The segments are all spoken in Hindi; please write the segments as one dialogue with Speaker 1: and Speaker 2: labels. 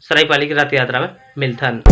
Speaker 1: सरायपाली की रथ यात्रा में मिलथन।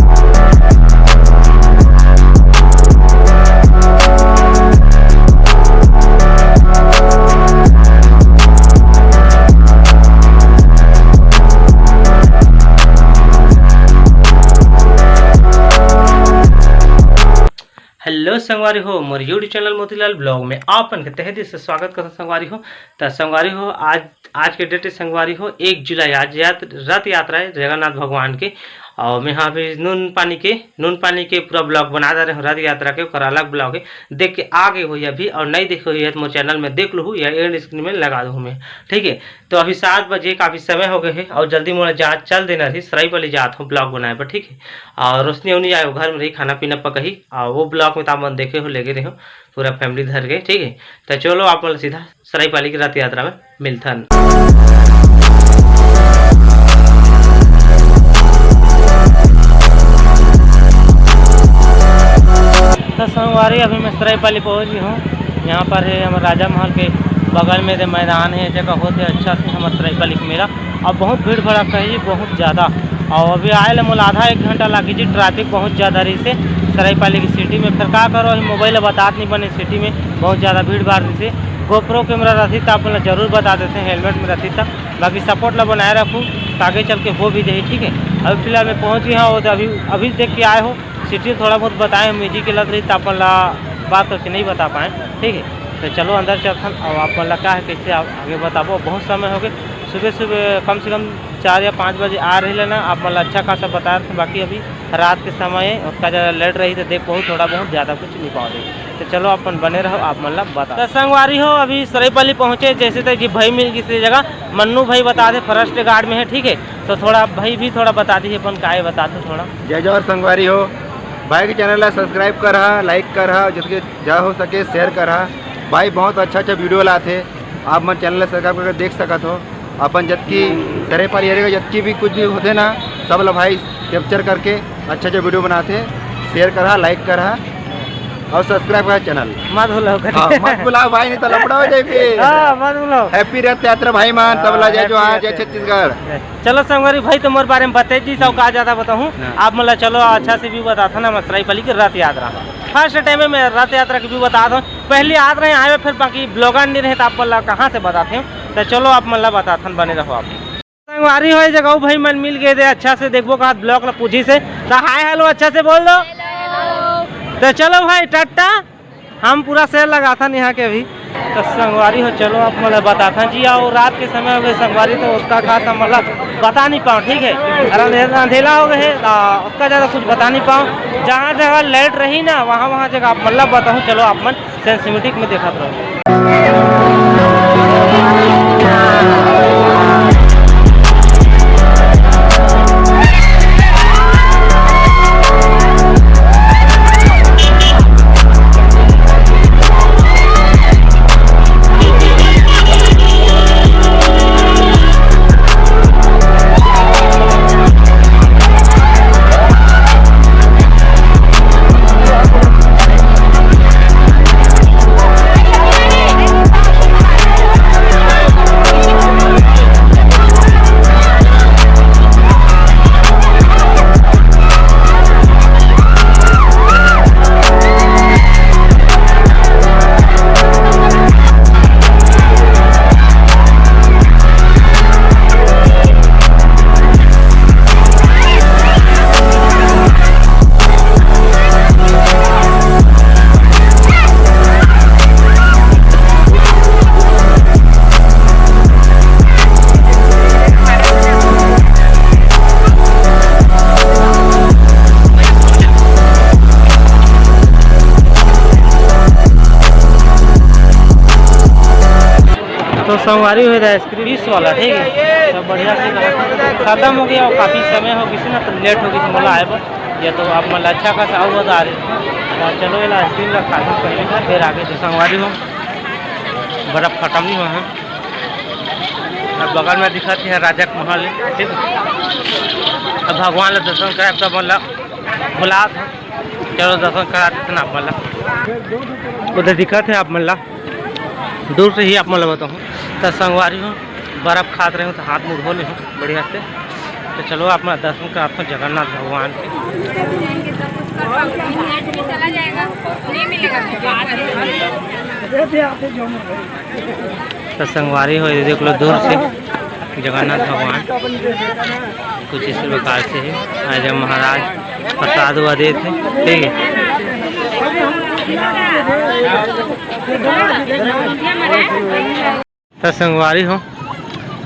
Speaker 1: हेलो संगवारी हो, मोर यूट्यूब चैनल मोतीलाल ब्लॉग में आपन के तहे दिल से स्वागत करता संगवारी हो। तो संगवारी हो, आज के डेट संगवारी हो 1 जुलाई, आज रथ यात्रा है जगन्नाथ भगवान के। और मैं यहाँ पे नून पानी के पूरा ब्लॉग बना दे रहे हूँ रथ यात्रा के, और अलग ब्लॉग है, देख के आगे हुई अभी, और नहीं देखे हुई है तो मोर चैनल में देख लूँ या एंड स्क्रीन में लगा दूँ मैं, ठीक है। तो अभी 7 बजे काफ़ी समय हो गए है, और जल्दी मोला जहाँ चल देना रही सरायपाली जात हूँ ब्लॉग बनाए पर, ठीक है। और रोशनी उनी आए घर में रही, खाना पीना पकही, और वो ब्लॉग में तो आप देखे हो, लेके रहे हो पूरा फैमिली धर गए, ठीक है। तो चलो आप सीधा सरायपाली की रथ यात्रा में मिलथन। तो संगवारी अभी मैं सरायपाली पहुँच गई हूँ। यहाँ पर है हमारे राजा महल के बगल में जो मैदान है, जगह होते अच्छा से हमारे सरायपाली के मेला। और बहुत भीड़ भड़का है बहुत ज़्यादा, और अभी आए मोल आधा 1 घंटा लगी जी, ट्रैफिक बहुत ज़्यादा रही से सरायपाली की सिटी में। फिर क्या करो, मोबाइल बतात नहीं बने, सिटी में बहुत ज़्यादा भीड़ भाड़ रही से। गोप्रो कैमरा रहती तो आप जरूर बता देते हैं, हेलमेट में रहती था, बाकी सपोर्ट ला बनाए रखूँ आगे चल के हो भी जाए, ठीक है। अभी फिलहाल मैं पहुँच गया हूँ, तो अभी देख के आए हो सिटी थोड़ा बहुत बताएं, म्यूजिक की लग रही तो अपन ला बात करके नहीं बता पाएँ, ठीक है। तो चलो अंदर चलते, और आप ला क्या है कैसे आगे बताबो। बहुत समय हो गए, सुबह कम से कम 4 या 5 बजे आ रही लेना, आप मतलब अच्छा खासा बता रहे थे। बाकी अभी रात के समय है, उसका ज़्यादा लेट रही तो देख बहुत थोड़ा बहुत ज़्यादा कुछ नहीं पाओ। तो चलो अपन बने रहो, आप मतलब बता। तो संगवारी हो, अभी सरायपाली पहुँचे, जैसे तक कि भाई मिल किसी जगह, मन्नू भाई बता दे फर्स्ट गार्ड में है, ठीक है। तो थोड़ा भाई भी थोड़ा बता दीजिए अपन का है, बता दो थोड़ा।
Speaker 2: जय जवाहर संगवारी हो, भाई के चैनल ला सब्सक्राइब कर रहा, लाइक कर रहा, जिसके जहाँ हो सके शेयर कर रहा। भाई बहुत अच्छा वीडियो लाते, आप मन चैनल ला सब्सक्राइब करके देख सकत हो। अपन जबकि सरायपाली एरिया जबकि भी कुछ भी होते ना, सब लोग भाई कैप्चर करके अच्छा वीडियो बनाते, शेयर कर रहा, लाइक कर रहा और सब्सक्राइब कर चैनल।
Speaker 1: मत बुलाओ,
Speaker 2: मत बुलाओ भाई, नहीं तो लफड़ा हो जाए।
Speaker 1: मत बुलाओ।
Speaker 2: हैप्पी रथ यात्रा भाई मान, सब ला जय जोहार, जय छत्तीसगढ़।
Speaker 1: चलो संगवारी भाई, तुम्हारे बारे में बता दी सब का ज़्यादा बताऊँ आप मतलब, चलो अच्छा से भी बताता ना। मैं सरायपाली की रथ यात्रा फर्स्ट टाइम में मैं रथ यात्रा की भी बताता हूँ, पहले आते रहे आए, फिर बाकी ब्लॉगर नहीं रहे तो आप मतलब कहाँ से बताते हैं। तो चलो आप मतलब बताते बने रहो आप। संगवारी हो जगह भाई मन मिल गए थे, अच्छा से देखो कहा ब्लॉग ला पूछी से, तो हाय हेलो अच्छा से बोल दो। तो चलो भाई टाटा, हम पूरा शेयर लगाता यहाँ के अभी। तो संगवारी हो चलो आप मतलब बताता जी, और रात के समय हो गए संगवारी, तो उसका खासा मतलब बता नहीं पाऊँ, ठीक है। अंधेला हो गए है, उसका ज़्यादा कुछ बता नहीं पाऊँ। जहाँ जगह लाइट रही ना, वहाँ जगह आप मतलब बताऊँ। चलो आप मन सेंसिटिविटी में देखा रहो। तो संगवारी हुई था आइसक्रीम 20 वाला, ठीक है। सब बढ़िया से खत्म हो गया, और काफ़ी समय हो गई ना, तो लेट हो गई मोला आए पर, या तो आप मतलब अच्छा खासा आओ बता रहे। तो चलो ये आइसक्रीम का खा पहले, फिर आगे तो संगवारी हो बर्फ़ खत्म नहीं हुआ है। अब बगल में दिखाती है राजा का महल, ठीक है। अब भगवान ला दर्शन कराए तब मतलब बुला, चलो दर्शन कराते ना आप मतलब उधर दिखा थे आप मतलब दूर से ही आप मतलब बताऊँ। तो संगवारी हो बर्फ़ खाते रहे हो, तो हाथ मुँह धो ले हो बढ़िया से। तो चलो अपना दर्शन कराते हैं जगन्नाथ भगवान के।
Speaker 3: चला जाएगा, नहीं मिलेगा।
Speaker 1: तो संगवारी हो देख लो दूर से जगन्नाथ भगवान कुछ इस प्रकार से है। आज महाराज प्रसाद हुआ दे थे, ठीक है। तो संगवारी हो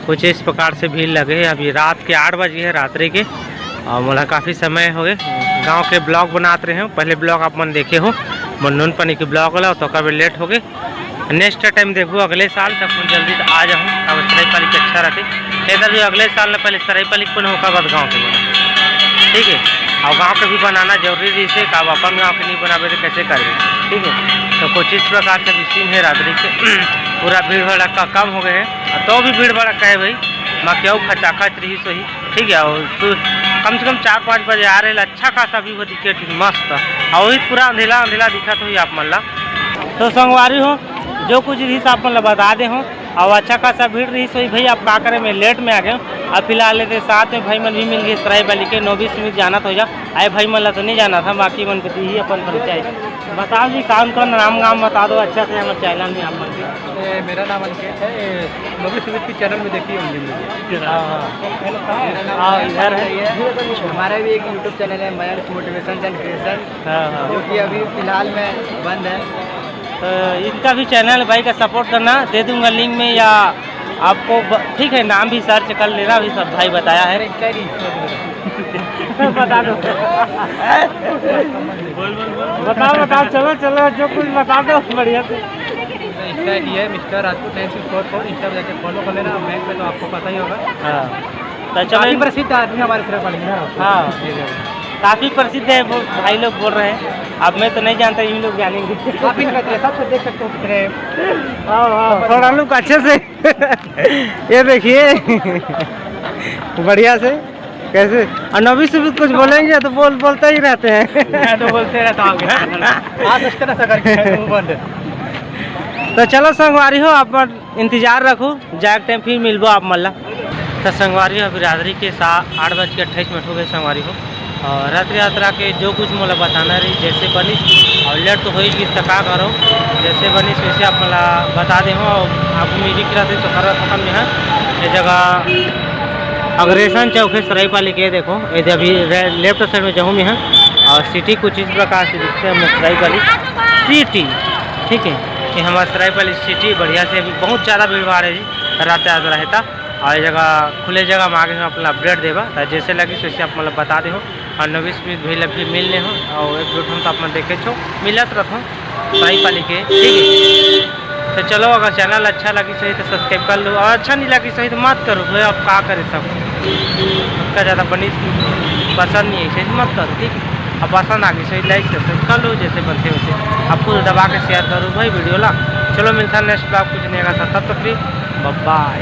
Speaker 1: कुछ इस प्रकार से भीड़ लगे है। अभी रात के 8 बजे है रात्रि के, और मोला काफ़ी समय हो गए गांव के ब्लॉग बनाते रहे हो। पहले ब्लॉग आप मन देखे हो मनोन पानी के ब्लॉग वाला, तो कभी लेट हो गए। नेक्स्ट टाइम देखो अगले साल तक जल्दी आ जाऊँ। अब सरायपाली के अच्छा रहते इधर भी अगले साल में पहले सरायपाली को होगा बाद गाँव के बना, ठीक है। और गांव के भी बनाना जरूरी रही है, अब अपन गाँव के नहीं बनाबे तो कैसे करेंगे, ठीक है। तो कुछ इस प्रकार से भी सीन है रात्रि के। पूरा भीड़ भड़का कम हो गए हैं, तो भी भीड़ भड़का है भाई। माँ क्यों खचाखच रही सही, ठीक है। और कम से कम 4-5 बजे आ रहे अच्छा खासा भी वो दिखे मस्त, और वही पूरा अंधेला अंधेला दिखा तो ही आप मन ला। तो संगवारी हो जो कुछ रही आप मन ला बता दे हो, और अच्छा खासा भीड़ रही सही भाई। आप का करें मैं लेट में आ गया। अब फिलहाल लेते साथ में भाई मन भी मिल गए सरायपाली के 9-20 मिनट जाना तो जा आए भाई मन ला तो नहीं जाना था, बाकी मन को ही अपन परिचय बताओ जी। कौन कौन नाम बता दो अच्छा से हमारे चैनल में आप मन के।
Speaker 2: मेरा नाम अंकित है, नोबी सुमित की चैनल में देखिए होंगे मुझे।
Speaker 1: हाँ इधर है,
Speaker 2: हमारा भी एक यूट्यूब चैनल है मयंक मोटिवेशन एंड क्रिएशन, जो कि अभी फिलहाल में बंद है।
Speaker 1: तो इनका भी चैनल भाई का सपोर्ट करना, दे दूंगा लिंक में या आपको ठीक है। नाम भी सर्च कर लेना, भी सब भाई बताया है। बता दो बताओ चलो जो कुछ बता दो बढ़िया से।
Speaker 2: इंस्टा आई डी है मिस्टर राजपूत 9644, इंस्टा पर जाके फॉलो कर लेना। बैंक पे तो आपको पता ही होगा।
Speaker 1: हाँ तो चलो
Speaker 2: प्रसिद्ध आदमी हमारे सरायपाली में।
Speaker 1: हाँ काफ़ी प्रसिद्ध है वो भाई लोग बोल रहे हैं। अब मैं तो नहीं जानता, इन लोग जानेंगे।
Speaker 2: आप इनका सबसे देख सकते हो कितने
Speaker 1: थोड़ा लोग अच्छे से ये देखिए बढ़िया से कैसे। और नबी से भी कुछ बोलेंगे तो बोलते ही रहते हैं।
Speaker 2: मैं तो बोलते रहता हूँ।
Speaker 1: तो चलो संगवारी हो आप इंतजार रखो, जाग टाइम फिर मिलबो आप मल्ला। तो संगवारी हो बिरादरी के 8:28 हो गए संगवारी हो। और रथ यात्रा के जो कुछ मोला बताना रही जैसे बनी, और लेट तो हो ही तका करो जैसे बनी वैसे आप मला बता दे हो। आपको म्यूजिक रहते तो हर खत्म में है ये जगह अग्रेसन चौक है सरायपाली के। देखो ये अभी लेफ्ट साइड में जहूँ में है, और सिटी कुछ इस प्रकार से दिखते हैं हमें सरायपाली सिटी, ठीक है। ये हमारा सरायपाली सिटी बढ़िया से अभी बहुत ज़्यादा भीड़ भाड़ है जी रात यात्रा रहता। और ये जगह खुले जगह में आगे हम अपना अपडेट देगा, तो जैसे लगी वैसे आप मतलब बता दे हो। और 9-20 मिनट भी मिलने हो, और एक दो हम तो अपना देखे छो मिलत रहता हूँ सरायपाली के, ठीक है। तो चलो अगर चैनल अच्छा लगी सही तो सब्सक्राइब कर लो, और अच्छा नहीं लगी सही तो मत करो भाई। अब क्या करें, सब उसका ज़्यादा बनी पसंद नहीं है सही मत करो, ठीक है। अब पसंद आ गई सही लाइक सब्सक्राइब कर लो जैसे बनते वैसे। आपको दबा के शेयर करो भाई वीडियो ला। चलो मिलता है नेक्स्ट ब्लॉग कुछ नहीं आएगा, तब तक बाय।